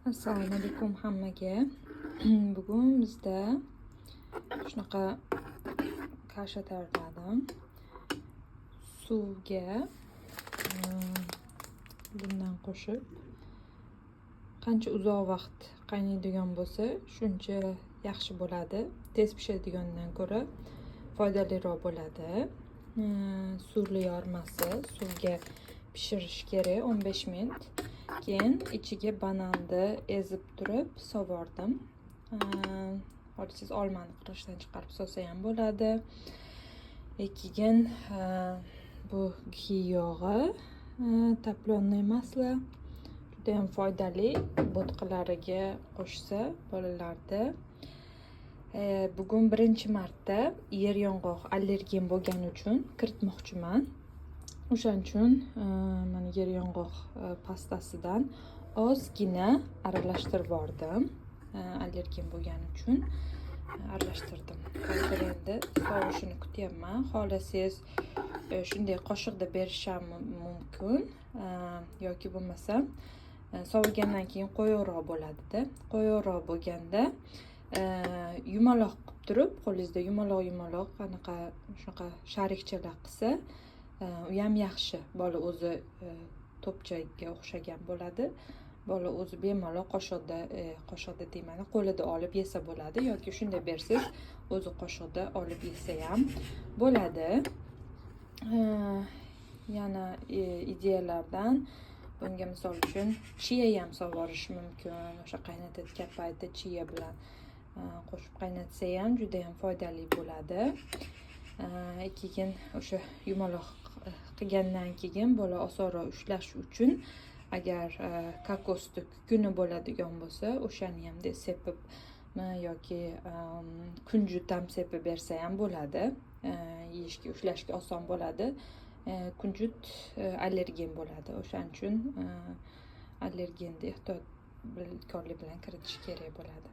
Assalomu alaykum hammaga. Bugun bizda shunaqa kasha tayyorladim. Suvga bundan qo'shib qancha uzoq vaqt qaynaydigan bo'lsa, shuncha yaxshi bo'ladi. Tez pishadigandan ko'ra foydaliroq bo'ladi. Suvli yormasi, suvga pishirish kerak 15 minut. Keyin ichiga bananni ezib turib sovordim. Siz olmani qirishdan chiqarib solsa ham bo'ladi. Keyin bu giy yog'i, toplonniy masla juda ham foydali. Bo'tqalariga qo'shsa bolalarda. Bugun birinchi marta yer yong'oq allergen bo'lgani uchun kiritmoqchiman. O'shaning uchun mana yer yong'oq pastasidan ozgina aralashtirib yubordim. Allergen bo'lgani uchun aralashtirdim. Hozir endi sovishini kutyapman. Xohlasangiz shunday qoshiqda berish ham mumkin yoki bo'lmasa sovigandan keyin qo'yavroq bo'ladida. Qo'yavroq bo'lganda yumaloq qilib turib, qo'lingizda yumaloq shunaqa sharikchalar qilsa u ham yaxshi. Bola o'zi to'pchaga o'xshagan bo'ladi. Bola o'zi bemalol qoshiqda deyman, qo'lida olib yesa bo'ladi yoki shunday bersiz, o'zi qoshiqda olib yesa ham bo'ladi. Yana ideyalardan bunga misol uchun chiya ham sovorish mumkin. O'sha qaynatayotgan paytda chiya bilan qo'shib qaynatsa ham juda ham foydali bo'ladi. Keyin o'sha yumaloq qilgandan keyin bola osonroq ushlash uchun agar kokosni kukuni bo'ladigan bo'lsa, o'shani ham sepib yoki kunjut ham sepib bersa ham bo'ladi. Yeyishga, ushlashga oson bo'ladi. Kunjut allergen bo'ladi. O'shaning uchun allergenni ehtiyotkorlik bilan kiritish kerak bo'ladi.